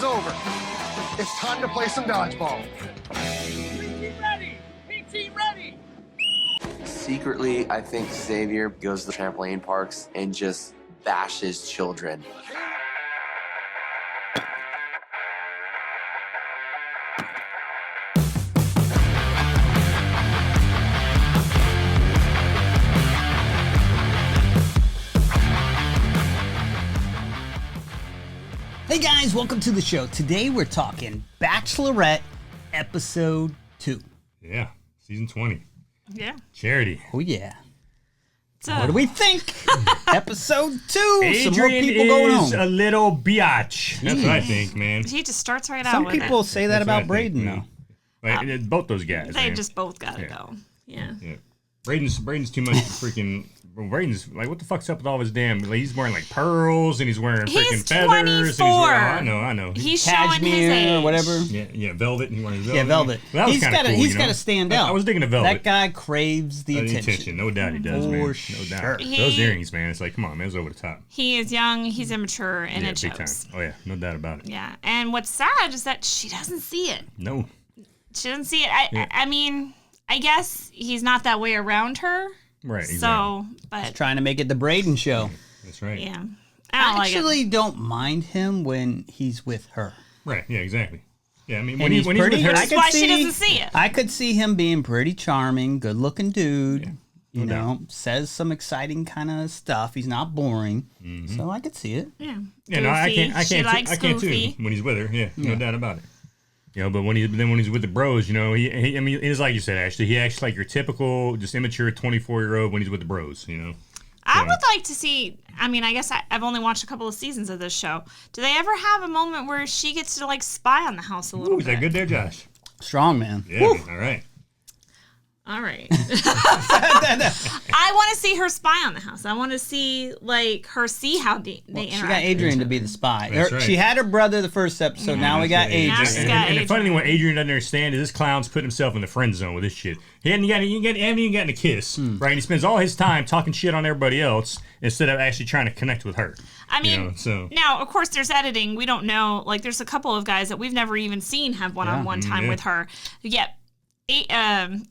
is over. It's time to play some dodgeball. Team ready! Team ready! Secretly, I think Xavier goes to the trampoline parks and just bashes children. Hey guys, welcome to the show. Today we're talking Bachelorette episode 2. Yeah, season 20. Yeah. Charity. Oh yeah. So, What do we think? Episode 2. Adrian Some more people going is home. a little biatch. That's what I think, man. he just starts right out Some with people it. say that That's what about I Braden think, though. Like, both those guys. They man. just both gotta Yeah. go. Yeah. Yeah. Braden's too much freaking. Braden's like, what the fuck's up with all his damn? Like, he's wearing like pearls and he's wearing He's freaking feathers. 24. And he's wearing, I know. He's showing his Cashmere age. or whatever. Yeah, velvet. He wearing velvet. Yeah, velvet. Well, that was He's kinda got cool, he's you got know? to stand out. I was digging the velvet. That guy craves the attention. No doubt he does, man. For No sure. doubt. Those earrings, man. It's like, come on, man. It's over the top. He is young, he's immature, and Yeah, it big time. shows. Oh yeah, no doubt about it. Yeah. And what's sad is that she doesn't see it. No. She doesn't see it. Yeah. I mean, I guess he's not that way around her. Right. Exactly. So, but Trying to make it the Braden show. That's right. yeah. I don't like it. actually don't mind him when he's with her. Right. Yeah. Exactly. Yeah. I mean, And when he's he's with pretty- her, I That's could why she see- doesn't see it. I could see him being pretty charming, good-looking dude. Yeah, You no know, says some exciting kind of stuff. He's not boring, so I could see it. Yeah. Yeah, no, I Goofy. can't. She likes I can't goofy. too when he's with her. Yeah, no doubt about it. You know, but when he's with the bros, you know, he I mean, it's like you said, Ashley. He acts like your typical, just immature 24-year-old when he's with the bros. You know. I would like to see. I mean, I guess I've only watched a couple of seasons of this show. Do they ever have a moment where she gets to like spy on the house a little Ooh, is bit? that good there, Josh? Strong man. Yeah. Man, all right. All right. I want to see her spy on the house. I want to see like her see how they She interact. got Adrian to be the spy. That's right. She had her brother the first episode. Now we got Yeah, Adrian. Now she's And, got and the funny thing, Adrian. what Adrian doesn't understand is this clown's putting himself in the friend zone with this shit. He hasn't even gotten a kiss, right? And he spends all his time talking shit on everybody else instead of actually trying to connect with her. I mean, You know, so- now of course there's editing. We don't know. Like there's a couple of guys that we've never even seen have one-on-one time yeah. with her. Yet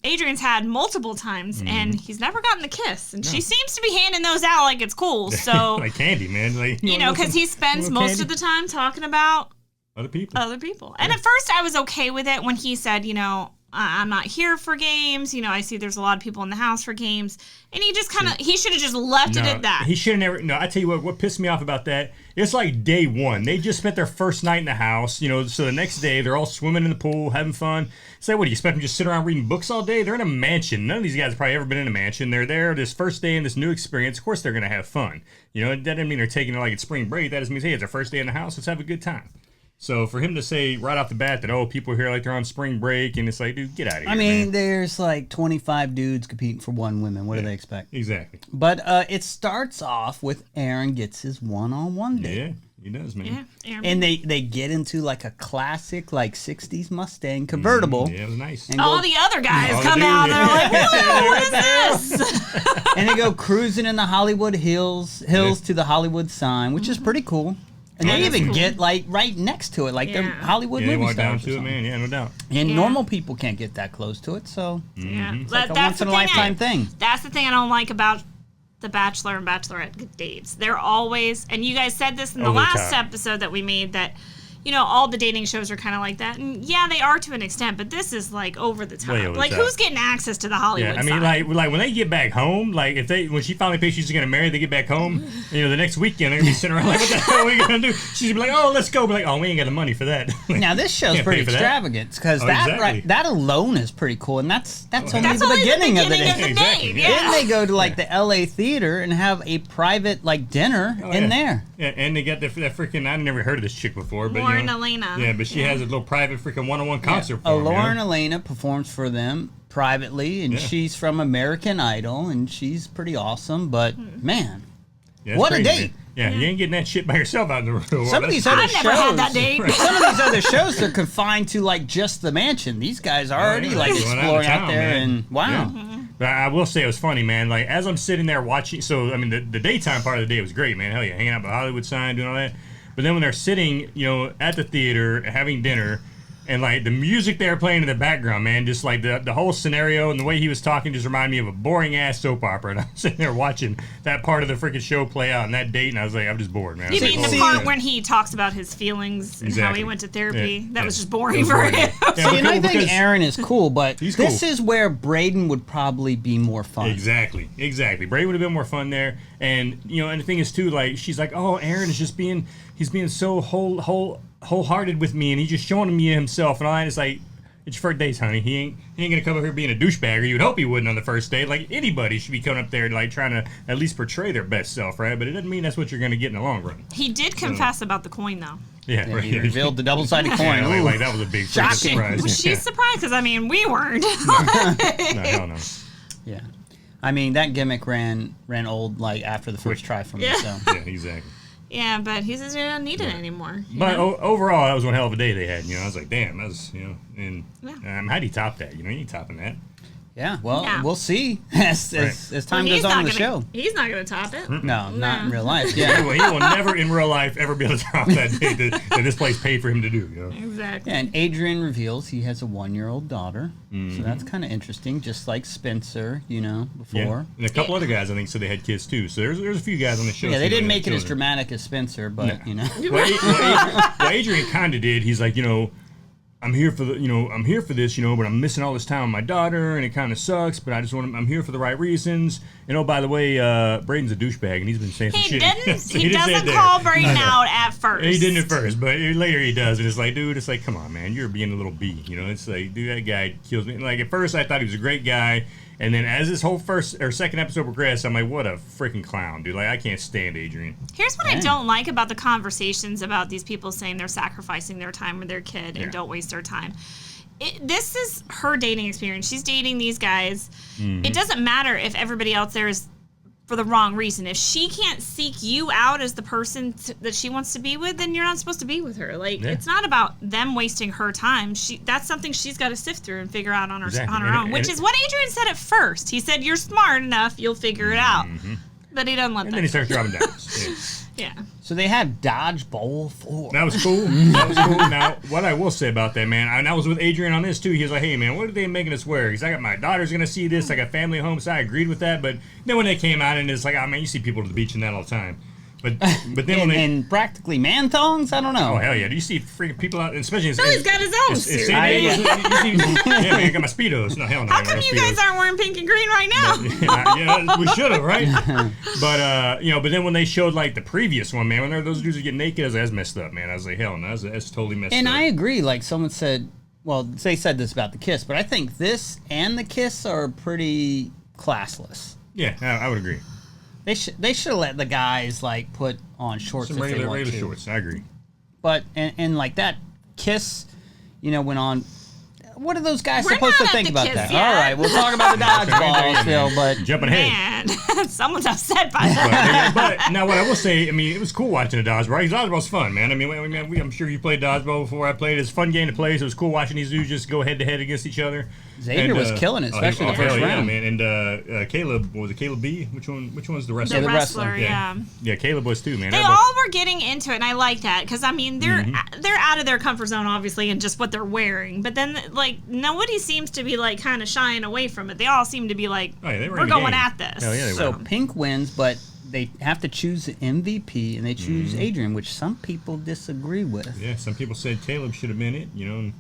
Adrian's had multiple times, and he's never gotten the kiss. And she seems to be handing those out like it's cool. So like candy, man. Like, you know, because he spends little most candy. of the time talking about Other people. other people. And at first I was okay with it when he said, you know, I'm not here for games. You know, I see there's a lot of people in the house for games. And he just kind of, he should have just left it at that. He should have never. No, I tell you what pissed me off about that. It's like day one. They just spent their first night in the house, you know, so the next day they're all swimming in the pool, having fun. Say, what do you expect them to just sit around reading books all day? They're in a mansion. None of these guys have probably ever been in a mansion. They're there this first day in this new experience. Of course they're going to have fun. You know, that doesn't mean they're taking it like it's spring break. That just means, hey, it's their first day in the house. Let's have a good time. So for him to say right off the bat that, oh, people here like they're on spring break, and it's like, dude, get out of here. I mean, man. there's like 25 dudes competing for one woman. What do they expect? Exactly. But it starts off with Aaron gets his one-on-one date. Yeah, he does, man. Yeah. And they get into like a classic like 60s Mustang convertible. Yeah, it was nice. And All go- the other guys All the come dudes, out. yeah. They're like, whoa, what is this? and they go cruising in the Hollywood hills to the Hollywood sign, which is pretty cool. And they that's even cool. get like right next to it, like the Yeah. Hollywood Yeah, they movie walk down stars. or to it, something. man. Yeah, no doubt. And Yeah. normal people can't get that close to it, so Yeah. it's like a That's once in the a thing lifetime thing. That's the thing I don't like about the Bachelor and Bachelorette dates. They're always, and you guys said this in the Over the last top. episode that we made, that, you know, all the dating shows are kind of like that. And yeah, they are to an extent, but this is like over the top. Way over the Like, top. who's getting access to the Hollywood Yeah, I mean, side? like when they get back home, like when she finally thinks she's gonna marry, they get back home. You know, the next weekend they're gonna be sitting around like, what the hell are we gonna do? She's gonna be like, oh, let's go. Be like, oh, we ain't got the money for that. Now this show's Can't pretty pay for that. extravagant because Oh, that exactly. that alone is pretty cool, and that's only That's the only beginning of the beginning day. of the Exactly. day. Yeah. Then Yeah. they go to like the LA theater and have a private like dinner in Oh, yeah. there. Yeah, and they got that freaking. I never heard of this chick before, but Lauren you know, Elena. Yeah, but she has a little private freaking one-on-one concert for him, Lauren you know? Elena performs for them privately, and Yeah. she's from American Idol, and she's pretty awesome. But man, Yeah, it's what a crazy, date. man. Yeah, you ain't getting that shit by yourself out in the world. Some of these other I've never had that shows, date. some of these other shows are confined to like just the mansion. These guys are already yeah, like going out of exploring out town, there, man. and wow. Yeah. But I will say it was funny, man. Like, as I'm sitting there watching, so, I mean, the daytime part of the day was great, man. Hell yeah, hanging out by the Hollywood sign, doing all that. But then when they're sitting, at the theater having dinner, and like the music they were playing in the background, man, just like the whole scenario and the way he was talking just reminded me of a boring ass soap opera. And I'm sitting there watching that part of the freaking show play out on that date, and I was like, I'm just bored, man. You mean the part part when he talks about his feelings and how he went to therapy? That was just boring for boring. him. See, and I think Aaron is cool, but He's this cool. is where Braden would probably be more fun. Exactly. Bray would have been more fun there, and and the thing is too, like she's like, oh, Aaron is just being so wholehearted with me, and he's just showing me himself, and all that. It's like, it's your first dates, honey. He ain't gonna come up here being a douchebag, or you would hope he wouldn't on the first date. Like anybody should be coming up there like trying to at least portray their best self, right? But it doesn't mean that's what you're gonna get in the long run. He did confess about the coin, though. Yeah, right. He revealed the double-sided coin. Yeah, like that was a big Shocking. surprise. Was she surprised? Because, I mean, we weren't. No, hell no. Yeah. I mean, that gimmick ran old like after the first try for me. Yeah. So. Yeah, exactly. Yeah, but he says he doesn't need it anymore. But overall, that was one hell of a day they had. I was like, damn, that was, and how do you top that? You ain't topping that. Yeah, well, Yeah. we'll see as time goes on in the show. He's not going to top it. No, not in real life. Yeah. He will never in real life ever be able to top that day that this place paid for him to do. Exactly. Yeah, and Adrian reveals he has a 1-year-old daughter, so that's kind of interesting. Just like Spencer, Yeah. before. And a couple other guys, I think, said they had kids too. So there's a few guys on the show. Yeah, they saying didn't had make it as children. dramatic as Spencer, but Well, Adrian kind of did. He's like, I'm here for I'm here for this, but I'm missing all this time with my daughter, and it kind of sucks. But I'm here for the right reasons. And oh, by the way, Braden's a douchebag, and he's been saying some He shit. didn't. So He didn't say doesn't it call there. Braden out at first. He didn't at first, but later he does, and it's like, dude, it's like, come on, man, you're being a little B. It's like, dude, that guy kills me. Like at first, I thought he was a great guy, and then as this whole first or second episode progressed, I'm like, what a freaking clown, dude. Like I can't stand Adrian. Here's what I don't like about the conversations about these people saying they're sacrificing their time with their kid and don't waste their time. This is her dating experience. She's dating these guys. Mm-hmm. It doesn't matter if everybody else there is for the wrong reason. If she can't seek you out as the person that she wants to be with, then you're not supposed to be with her. Like it's not about them wasting her time. That's something she's got to sift through and figure out on her own. Which is what Adrian said at first. He said, "You're smart enough. You'll figure it out." But he doesn't let And that. then he starts dropping dimes. Yeah. So they had Dodgeball 4. That was cool. Now, what I will say about that, man, and I was with Adrian on this too. He was like, hey, man, what are they making us wear? Because I got my daughter's going to see this. I got family at home, so I agreed with that. But then when they came out, and it's like, oh, man, you see people at the beach and that all the time. But then when they... And practically man thongs? I don't know. Oh, hell yeah. Do you see freaking people out, especially in... He's got his own suit. San Diego, yeah, man, I got my Speedos. No, hell no. How come you guys aren't wearing pink and green right now? Yeah, we should have, right? But but then when they showed like the previous one, man, when those dudes are getting naked, I was like, that's messed up, man. I was like, hell no, that's totally messed up. And I agree. Like someone said, well, they said this about the kiss, but I think this and the kiss are pretty classless. Yeah, I would agree. They should have let the guys like put on shorts Some if they want regular to. shorts. I agree. But and like that kiss, went on. What are those guys We're supposed to not at think the about kiss that? yet. All right, we'll talk about the dodgeball still, but Jumping ahead. Man, someone's upset by that. But now what I will say, I mean, it was cool watching the dodgeball. Dodgeball's fun, man. I mean, I'm sure you played dodgeball before I played. It's a fun game to play, so it was cool watching these dudes just go head to head against each other. Xavier was killing it, especially the first hell round. Yeah, man. And Caleb, was it Caleb B? Which one's the wrestler? The the wrestler, wrestler. yeah. Yeah, Caleb was too, man. They all were getting into it, and I like that because I mean they're out of their comfort zone, obviously, and just what they're wearing. But then like nobody seems to be like kind of shying away from it. They all seem to be like, Oh, yeah, they were we're in the going game. at this. Hell yeah, they So were. Pink wins, but they have to choose the MVP, and they choose Adrian, which some people disagree with. Yeah, some people said Caleb should have been it,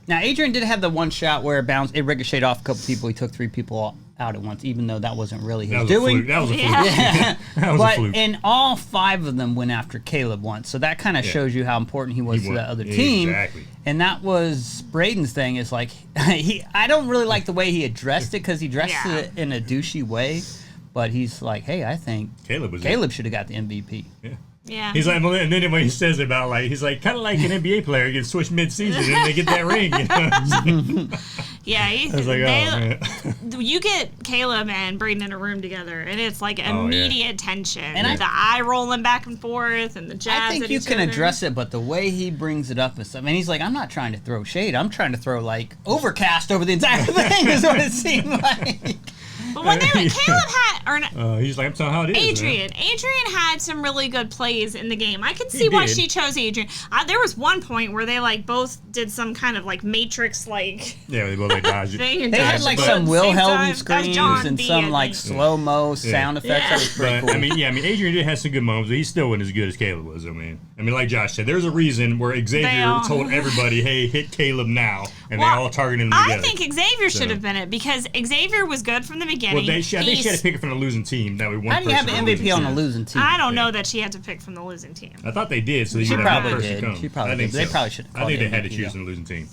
Now, Adrian did have the one shot where it ricocheted off a couple people. He took 3 people out at once, even though that wasn't really his That was a doing. fluke. That was a fluke. Yeah. That was But a fluke. and all 5 of them went after Caleb once, so that kind of shows you how important he was to the other team. Exactly. And that was Braden's thing. Is like I don't really like the way he addressed it because he dressed Yeah. it in a douchey way. But he's like, hey, I think Caleb was Caleb should have got the MVP. Yeah. Yeah. He's like, well, and then when he says about like, he's like, kind of like an NBA player gets switched mid-season and they get that ring. Yeah, I was like, oh man. you get Caleb and Braden in a room together, and it's like yeah. immediate tension. And And the eye rolling back and forth, and the jabs I think at you each can other. address it, but the way he brings it up and stuff, and he's like, I'm not trying to throw shade. I'm trying to throw like overcast over the entire thing. Is what it seemed like. But when Caleb had, he's like, I'm telling how it is. Adrian had some really good plays in the game. I could see why she chose Adrian. There was one point where they like both did some kind of like Matrix like. Yeah, they both like dodged it. They had like some Wilhelm screams and some like slow mo sound effects. That was pretty cool. I mean, Adrian did have some good moments, but he still wasn't as good as Caleb was. I mean, like Josh said, there's a reason where Xavier told everybody, "Hey, hit Caleb now," and they all targeted him together. I think Xavier should have been it because Xavier was good from the beginning. Well, I think she had to pick it from the losing team. That way, one How do you have the MVP on a losing team? I don't know that she had to pick from the losing team. I thought they did. So she probably did. Come. She probably did. They probably should have. I think they had to choose from the losing team.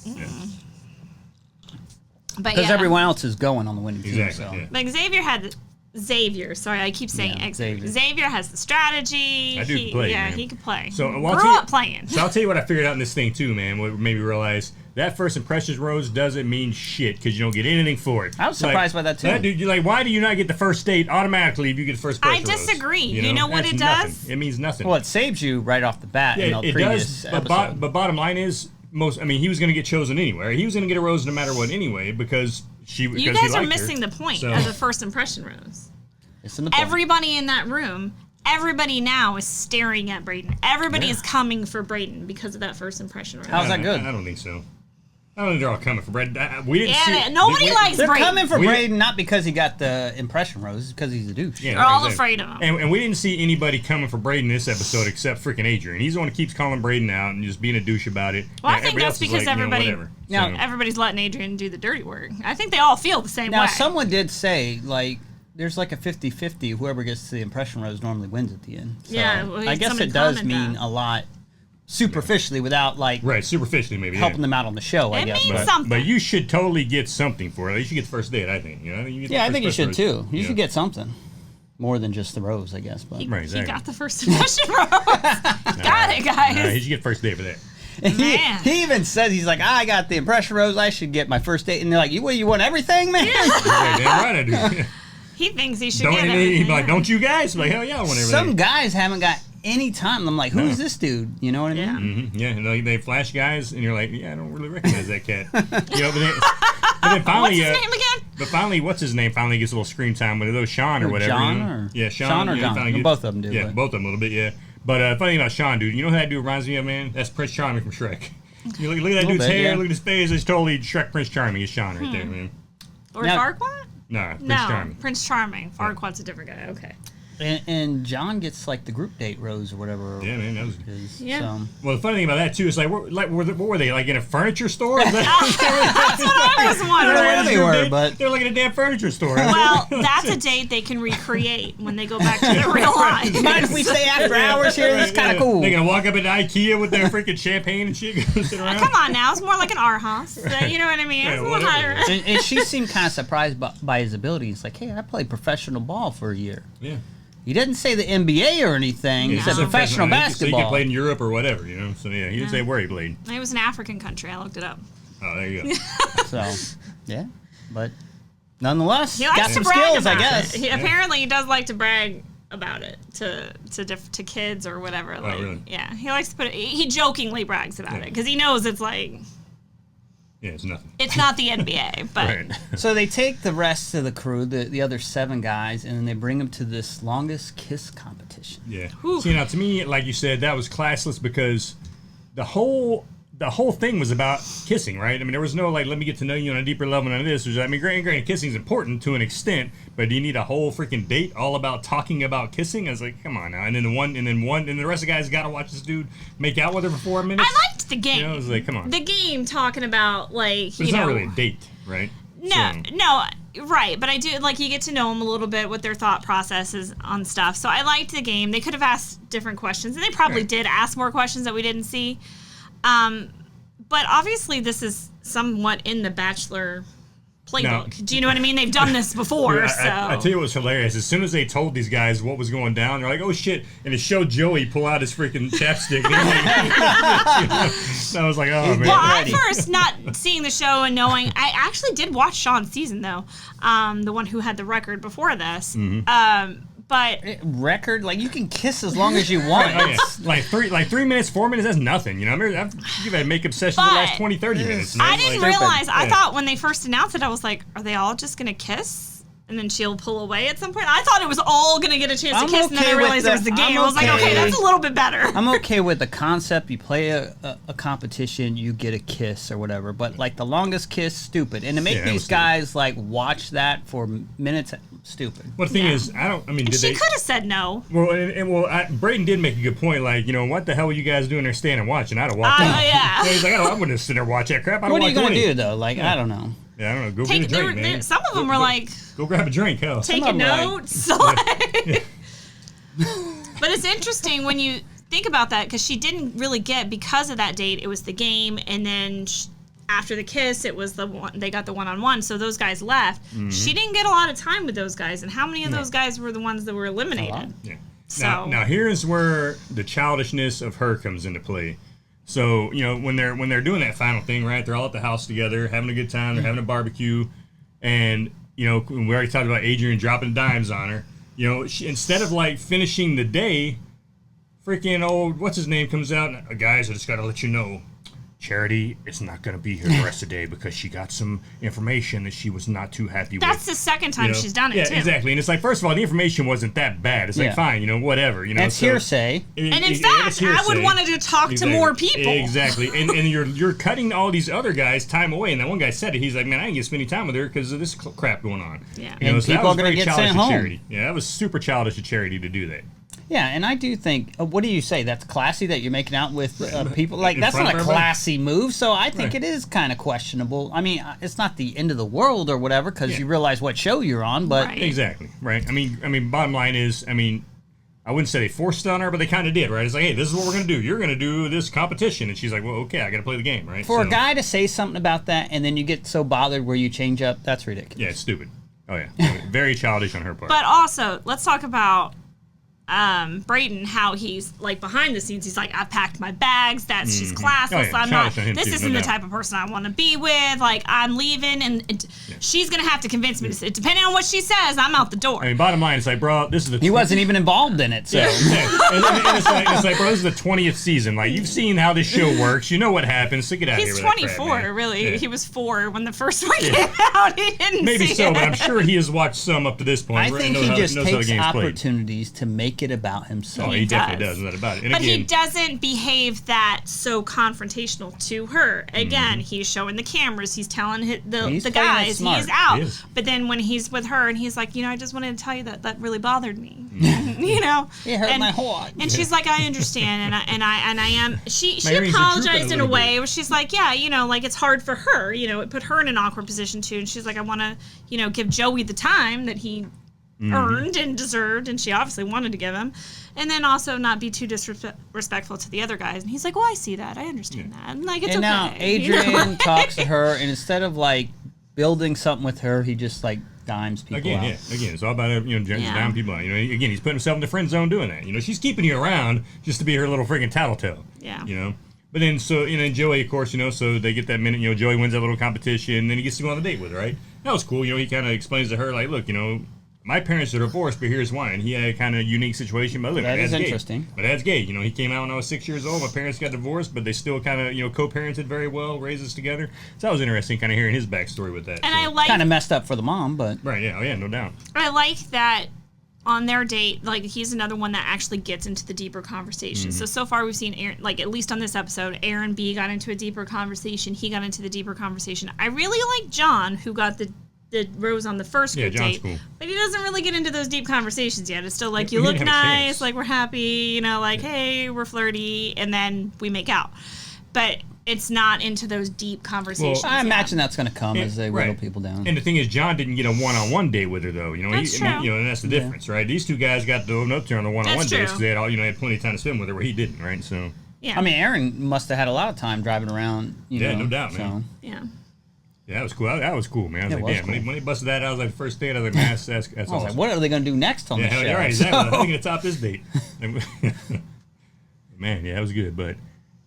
Because everyone else is going on the winning team. Exactly. But Xavier had Xavier. Sorry, I keep saying Xavier. Xavier has the strategy. That dude can play. Yeah, man. he can play. So grew up playing. So I'll tell you what I figured out in this thing too, man. What made me realize that first impressions rose doesn't mean shit because you don't get anything for it. I was surprised by that too. That dude, like, why do you not get the first date automatically if you get the first impression? I disagree. Rose? You know what That's it does? nothing. It means nothing. Well, it saves you right off the bat in the previous episode. But bottom line is, he was going to get chosen anyway. He was going to get a rose no matter what anyway because you guys are missing the point of the first impression rose. Everybody in that room, everybody now is staring at Brayden. Everybody is coming for Brayden because of that first impression rose. How's that good? I don't think so. I don't think they're all coming for Brayden. We didn't see. Nobody likes Brayden. They're coming for Brayden not because he got the impression rose, because he's a douche. Yeah, they're all afraid of him. And we didn't see anybody coming for Brayden this episode except freaking Adrian. He's the one who keeps calling Brayden out and just being a douche about it. Well, I think that's because everybody's letting Adrian do the dirty work. I think they all feel the same way. Now, someone did say, like, there's like a 50-50. Whoever gets the impression rose normally wins at the end. So I guess it does mean a lot. Superficially, without like superficially maybe helping them out on the show. I guess means something. But you should totally get something for it. You should get the first date. I think. I think you should too. You should get something more than just the rose, I guess. But he got the first impression rose. Got it, guys. He should get first date for that. He even says he's like, I got the impression rose. I should get my first date, and they're like, you want everything, man? Yeah. Damn right I do. He thinks he should get everything. He's like, don't you guys? I'm like, hell yeah, I want everything. Some guys haven't got any time. I'm like, who's this dude? You know what I mean? Yeah. Mm-hmm. Yeah, they flash guys, and you're like, yeah, I don't really recognize that cat. But then finally, what's his name again? But finally, what's his name? Finally gets a little screen time with those Sean or whatever. Sean Sean or John. Both of them do. Yeah, both of them a little bit. Yeah. But funny thing about Sean, dude, you know who that dude reminds me of, man? That's Prince Charming from Shrek. You look at that dude's hair, look at his face. It's totally Shrek Prince Charming. It's Sean right there, man. Or Farquaad? No, Prince Charming. Prince Charming. Farquaad's a different guy. Okay. And John gets like the group date rose or whatever. Yeah, man, that was good. Yeah. Well, the funny thing about that too is what were they like in a furniture store? That's what I was wondering. They're like in a damn furniture store. Well, that's a date they can recreate when they go back to their real life. Mind if we stay after hours here? It's kind of cool. They're gonna walk up into IKEA with their freaking champagne and shit, go sit around. Come on now, it's more like an art house. You know what I mean? It's a little higher. And she seemed kind of surprised by his abilities. Like, hey, I played professional ball for a year. Yeah. He didn't say the NBA or anything. He said professional basketball. So he played in Europe or whatever, you know. So yeah, he didn't say where he played. It was an African country. I looked it up. Oh, there you go. So, yeah, but nonetheless, he likes got to some brag skills, about I guess. Apparently, he does like to brag about it to kids or whatever. Like, really? Yeah, he likes to put it. He jokingly brags about it because he knows it's like. Yeah, it's nothing. It's not the NBA, but Right. So they take the rest of the crew, the other 7 guys, and then they bring them to this longest kiss competition. Yeah. See, now to me, like you said, that was classless because the whole thing was about kissing, right? I mean, there was no like, let me get to know you on a deeper level than this. I mean, granted, kissing is important to an extent, but do you need a whole freaking date all about talking about kissing? I was like, come on now. And then the rest of the guys got to watch this dude make out with her for 4 minutes. I liked the game. You know, I was like, come on. The game talking about like, but it's not really a date, right? No, right. But I do like you get to know them a little bit, what their thought process is on stuff. So I liked the game. They could have asked different questions, and they probably did ask more questions that we didn't see. But obviously this is somewhat in the Bachelor playbook. Do you know what I mean? They've done this before, so. I tell you what's hilarious. As soon as they told these guys what was going down, they're like, oh shit. And it showed Joey pull out his freaking chapstick. So I was like, oh man. Well, at first, not seeing the show and knowing, I actually did watch Sean's season though. The one who had the record before this. Mm-hmm. But record, like you can kiss as long as you want. Oh, yeah. like 3 minutes, 4 minutes, that's nothing. You know, you've had makeup sessions the last 20, 30 minutes. I didn't realize. I thought when they first announced it, I was like, are they all just gonna kiss? and then she'll pull away at some point. I thought it was all going to get a chance to kiss, and then I with realized it was the game. I was like, okay, that's a little bit better. I'm okay with the concept. You play a competition, you get a kiss or whatever. But, like, the longest kiss, stupid. And to make these guys, like, watch that for minutes, stupid. Well, the thing is, she could have said no. Well, Braden did make a good point. Like, what the hell were you guys doing there standing watching? I'd have walked out. Yeah. So he's like, I wouldn't sit there watch that crap. What are you going to do, though? Like, I don't know. Yeah, I don't know. Go get a drink, man. Some of them were like... Go grab a drink, hell. Taking notes. But it's interesting when you think about that, because she didn't really get, because of that date, it was the game, and then after the kiss, it was the one, they got the one-on-one, so those guys left. Mm-hmm. She didn't get a lot of time with those guys, and how many of those guys were the ones that were eliminated? Yeah. So now here's where the childishness of her comes into play. So, when they're doing that final thing, right? They're all at the house together, having a good time. They're having a barbecue, and we already talked about Adrian dropping dimes on her. She, instead of like finishing the day, freaking old what's his name comes out. Guys, I just got to let you know, Charity is not going to be here the rest of the day because she got some information that she was not too happy with. That's the second time she's done it, too. Yeah, exactly. And it's like, first of all, the information wasn't that bad. It's like, fine, whatever. That's hearsay. And in fact, I would want to talk to more people. Exactly. And you're cutting all these other guys time away. And that one guy said it. He's like, man, I ain't get to spend any time with her because of this crap going on. Yeah. And so people are going to get sent home. Charity. Yeah, that was super childish of Charity to do that. Yeah, and I do think, what do you say? That's classy that you're making out with people? Like, that's not a classy move, so I think it is kind of questionable. I mean, it's not the end of the world or whatever, because you realize what show you're on, but... Right. Exactly, right. I mean, bottom line is, I wouldn't say they forced it on her, but they kind of did, right? It's like, hey, this is what we're going to do. You're going to do this competition. And she's like, well, okay, I got to play the game, right? For a guy to say something about that, and then you get so bothered where you change up, that's ridiculous. Yeah, it's stupid. Oh, yeah. Very childish on her part. But also, let's talk about... Brayden, how he's like behind the scenes, he's like, I packed my bags, she's classless, I'm not, this isn't the type of person I want to be with, like, I'm leaving, and she's gonna have to convince me, depending on what she says, I'm out the door. I mean, bottom line, it's like, bro, this is the... He wasn't even involved in it, so... And it's like, bro, this is the 20th season, like, you've seen how this show works, you know what happens, so get out of here He's with 24, that crap, really. Yeah. He was 4 when the first one came out, he didn't Maybe see so, it. but I'm sure he has watched some up to this point. I think he just takes opportunities to make it about himself. Oh, he definitely does. That about it. And but again, he doesn't behave that so confrontational to her. Again, he's showing the cameras. He's telling the guys he's out. He but then when he's with her and he's like, I just wanted to tell you that really bothered me. It hurt my heart. And she's like, I understand, and I am. She apologized in a way where she's like, like it's hard for her. It put her in an awkward position too. And she's like, I want to, give Joey the time that he earned and deserved, and she obviously wanted to give him, and then also not be too disrespectful to the other guys. And he's like, well, I see that, I understand that, and like, it's and okay. Now Adrian talks to her, and instead of like building something with her, he just like dimes people out. Again, it's all about diming people out. Again, he's putting himself in the friend zone doing that. She's keeping you around just to be her little freaking tattletale. Yeah. But then, Joey, of course, so they get that minute, Joey wins that little competition, and then he gets to go on a date with her, right? That was cool. He kind of explains to her, like, look, my parents are divorced, but here's why. And he had a kind of unique situation. But look, that is gay. interesting. My dad's gay. He came out when I was 6 years old. My parents got divorced, but they still kind of, co-parented very well, raised us together. So that was interesting, kind of hearing his backstory with that. And I like kind of messed up for the mom, but right, yeah, no doubt. I like that on their date, like, he's another one that actually gets into the deeper conversation. So far we've seen Aaron, like, at least on this episode, Aaron B got into a deeper conversation. He got into the deeper conversation. I really like John, who got the rose on the first group date, cool. But he doesn't really get into those deep conversations yet. It's still like, you look nice, like, we're happy, hey, we're flirty, and then we make out. But it's not into those deep conversations. Well, I imagine that's going to come as they whittle people down. And the thing is, John didn't get a one-on-one date with her, though. That's true. And that's the difference, right? These two guys got to open up to her on the one-on-one dates because they had had plenty of time to spend with her, where he didn't, right? So. Yeah. I mean, Aaron must have had a lot of time driving around. No doubt, man. Yeah. Yeah, that was cool. That was cool, man. I was like, damn. Cool. When he busted that out, I was like, first date, I was like, man, that's awesome. Like, what are they going to do next on the show? Yeah, right, exactly. How are they going to top this date? Man, yeah, that was good. But,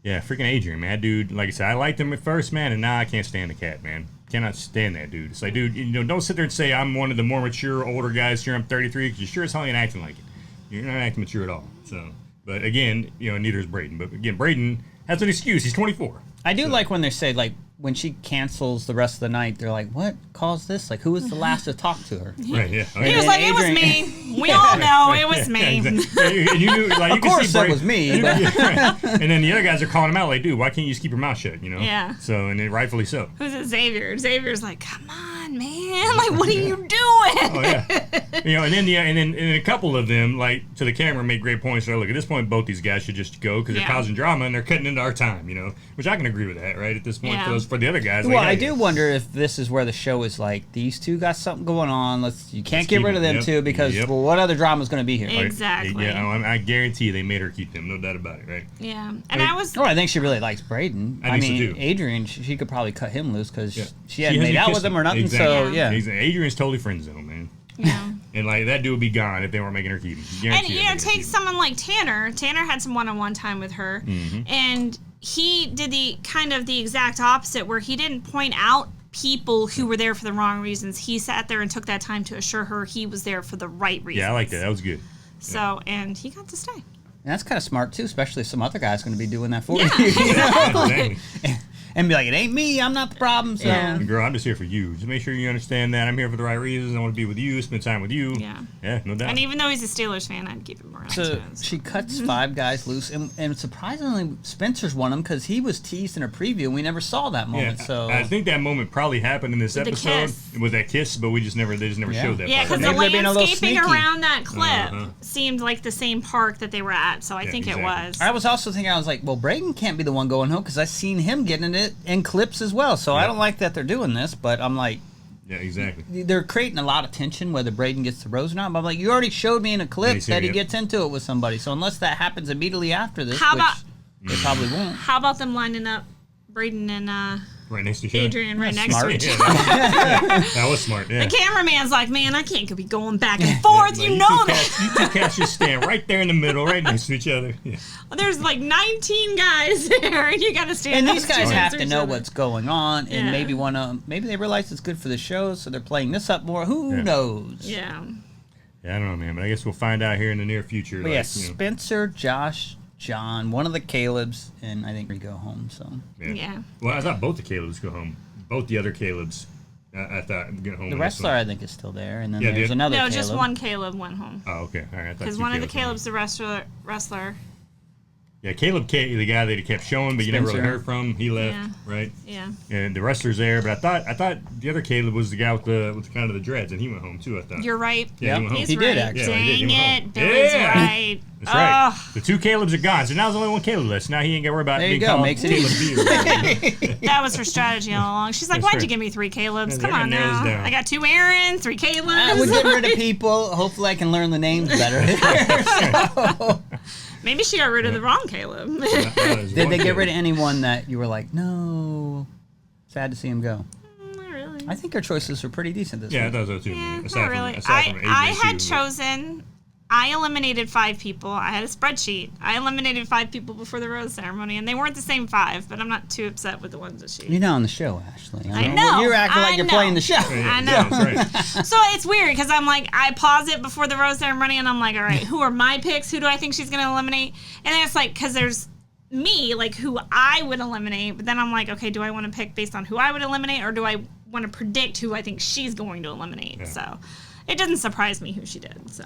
yeah, freaking Adrian, man. Dude, like I said, I liked him at first, man, and now I can't stand the cat, man. Cannot stand that dude. It's like, dude, don't sit there and say I'm one of the more mature, older guys here. I'm 33, because you sure as hell ain't acting like it. You're not acting mature at all. So, but again, neither is Brayden. But again, Brayden has an excuse. He's 24. I do like when they say, like, when she cancels the rest of the night, they're like, "What caused this? Like, who was the last to talk to her?" Right, yeah. Oh, He yeah. was like, "It was me." We all know it was me. Exactly. And you knew, like, Of course, that was me. But And then the other guys are calling him out, like, dude, why can't you just keep your mouth shut, you know? Yeah. So, and then rightfully so. Who's it? Xavier. Xavier's like, "Come on, man! Like, what are you doing?" Oh yeah, you know, and then a couple of them, like, to the camera, made great points. So, look, at this point, both these guys should just go because they're causing drama and they're cutting into our time, you know. Which I can agree with that, right? At this point, for the other guys. Well, like, I do wonder if this is where the show is like, these two got something going on. You can't get rid of them too because well, what other drama is going to be here? Exactly. Yeah, I guarantee you they made her keep them, no doubt about it, right? Yeah, and I think she really likes Braden. I think so too. Adrian, she could probably cut him loose because she hadn't made out with him or nothing. Exactly. So yeah, Adrian's totally friend zone, man. Yeah. And like that dude would be gone if they weren't making her keep him. And you know, take someone like Tanner. Tanner had some one-on-one time with her, and he did the exact opposite, where he didn't point out people who were there for the wrong reasons. He sat there and took that time to assure her he was there for the right reasons. Yeah, I like that. That was good. So, and he got to stay. And that's kind of smart too, especially if some other guy's going to be doing that for Yeah. you. Exactly. And be like, it ain't me, I'm not the problem. So. Yeah. Girl, I'm just here for you. Just make sure you understand that I'm here for the right reasons. I want to be with you, spend time with you. Yeah. Yeah, no doubt. And even though he's a Steelers fan, I'd keep him around. So too, she cuts 5 guys loose, and surprisingly, Spencer's one of them because he was teased in her preview, and we never saw that moment. Yeah, so I think that moment probably happened in this With the episode kiss. with that kiss, but they just never showed that. Yeah, part. because the Maybe they're being a little landscaping sneaky. around that clip seemed like the same park that they were at, so I think exactly. it was. I was also thinking, I was like, well, Braden can't be the one going home because I've seen him getting it in clips as well. So I don't like that they're doing this, but I'm like, Yeah, exactly. they're creating a lot of tension whether Braden gets the rose or not. But I'm like, you already showed me in a clip that he gets into it with somebody. So unless that happens immediately after this, How which about- they probably won't. How about them lining up Braden and Right next to each other. Adrian right next smart. to each Yeah, other? that was smart. Yeah. The cameraman's like, "Man, I can't be going back and forth. Like, you know two that." cats, you two cats just stand right there in the middle, right next to each other. Yeah. There's like 19 guys there, and you got to stand. And these next guys to have to each know other. what's going on, and Yeah. maybe they realize it's good for the show, so they're playing this up more. Who knows? Yeah. Yeah, I don't know, man, but I guess we'll find out here in the near future. But like, yeah, you know. Spencer, Josh, John, one of the Calebs, and I think we go home. So Yeah. Well, I thought both the Calebs go home. Both the other Calebs, I thought get home. the in this wrestler, one. I think, is still there, and then Yeah, there's dude. another. No, Caleb. just one Caleb went home. Oh, okay. All right. I thought Because two one of the Calebs went home. Caleb's the wrestler. Yeah, Caleb, the guy that he kept showing, but you never really Spencer. heard from. He left, Yeah. right? Yeah. And the wrestler's there, but I thought the other Caleb was the guy with the kind of the dreads, and he went home too. I thought. You're right. Yeah, he went home. He's He did, right. actually. Yeah, he did. He Dang went home. it. Billy's Yeah. right. That's right. Ugh. The two Calebs are gone, so now there's only one Caleb left. Now he ain't got to worry about There you being go, called makes it Caleb B. That was her strategy all along. She's like, That's "Why'd right. you give me 3 Calebs? Yeah, Come they're on gonna nail now. this down. I got 2 Aaron, 3 Calebs." We're getting rid of people. Hopefully, I can learn the names better. Maybe she got rid of the wrong Caleb. Did they get rid of anyone that you were like, no, sad to see him go? Not really. I think our choices were pretty decent this Yeah, I week. thought so too. Yeah, aside not from, really. aside from Adrian I had too, chosen. I eliminated 5 people. I had a spreadsheet. I eliminated 5 people before the rose ceremony, and they weren't the same 5. But I'm not too upset with the ones that she. You're not on the show, Ashley. I know. You're acting like I you're know. playing the show. Yeah, I know. Yeah, that's right. So it's weird because I'm like, I pause it before the rose ceremony, and I'm like, all right, who are my picks? Who do I think she's gonna eliminate? And then it's like, because there's me, like who I would eliminate, but then I'm like, okay, do I want to pick based on who I would eliminate, or do I want to predict who I think she's going to eliminate? Yeah. So it doesn't surprise me who she did. So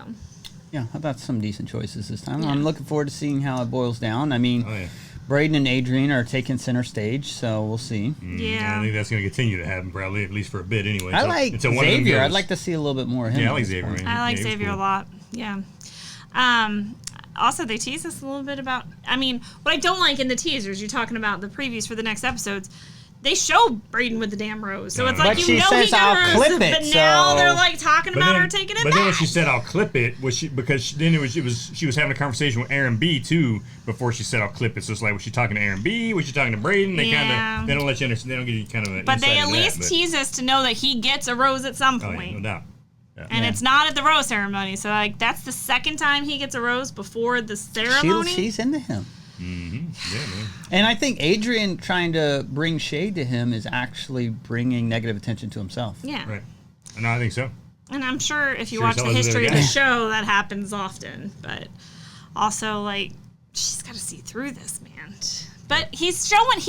Yeah, I thought some decent choices this time. Yeah. I'm looking forward to seeing how it boils down. I mean, Oh yeah. Braden and Adrian are taking center stage, so we'll see. yeah. I think that's going to continue to happen probably at least for a bit anyway. I So- like until one of them Xavier. I'd goes. like to see a little bit more of him. Yeah, I at like this Xavier. point. I like Yeah, he was Xavier cool. a lot. Yeah. Also, they tease us a little bit about. I mean, what I don't like in the teasers, you're talking about the previews for the next episodes. They show Braden with the damn rose, so it's like But you she know says, he got "I'll hers, clip it," but now so- they're like talking about her taking it but back. then when she said I'll clip it, was she because she was having a conversation with Aaron B too before she said I'll clip it. So it's like was she talking to Aaron B? Was she talking to Braden? They Yeah. they don't let you understand. They don't give you kind of. but they at least tease us to know that he gets a rose at some Oh, point. yeah, no doubt. And it's not at the rose ceremony, so like that's the second time he gets a rose before the ceremony. She's into him. Yeah, man. And I think Adrian trying to bring shade to him is actually bringing negative attention to himself. Yeah. Right. No, I think so. And I'm sure if you Sure watch as the hell is history of there the a guy. show, that happens often. But also, like, she's got to see through this, man. But he's showing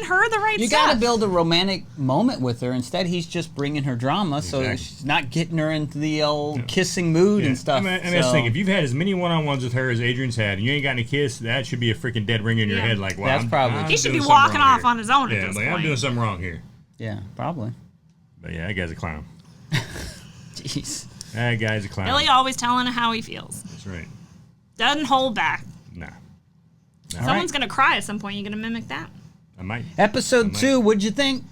her the right You stuff. got to build a romantic moment with her. Instead, he's just bringing her drama, so Exactly. she's not getting her into the old kissing mood and stuff. I mean, I think if you've had as many one-on-ones with her as Adrian's had, and you ain't gotten a kiss, that should be a freaking dead ringer in your head. Like, wow, That's probably- He should be doing something walking wrong off here. on his own at Yeah, this like, point. I'm doing something wrong here. Yeah, probably. But yeah, that guy's a clown. Jeez. That guy's a clown. Billy always telling her how he feels. That's right. Doesn't hold back. Nah. Someone's gonna cry at some point. You gonna mimic that? I might. Episode 2, what'd you think?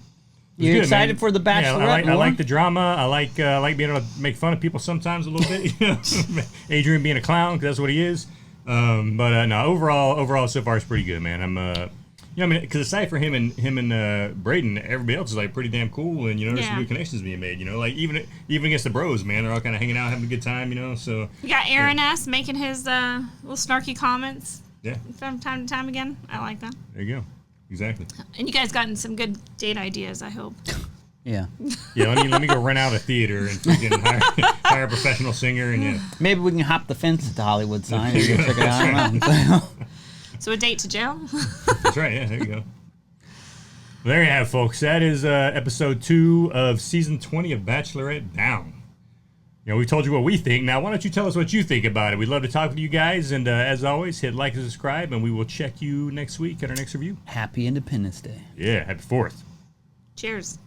You Good, excited man. for the Bachelorette? Yeah, I more? like the drama. I like being able to make fun of people sometimes a little bit. You know? Adrian being a clown, because that's what he is. But no, overall, so far it's pretty good, man. I'm you know, I mean, because aside from him and Braden, everybody else is like pretty damn cool, and you know, there's some good connections being made. You know, like even against the bros, man, they're all kind of hanging out, having a good time. You know, so You got Aaron S. making his little snarky comments yeah, from time to time again. I like that. there you go, exactly. And you guys gotten some good date ideas, I hope. Yeah. Yeah, let me go rent out a theater and freaking hire a professional singer, and yeah, Maybe we can hop the fence at the Hollywood sign and go check it out. I don't know. So a date to jail? that's right. Yeah, there you go. Well, there you have, folks. That is episode 2 of season 20 of Bachelorette Down. You know, we told you what we think. Now, why don't you tell us what you think about it? We'd love to talk with you guys. And as always, hit like and subscribe, and we will check you next week at our next review. Happy Independence Day. Yeah, happy 4th. Cheers.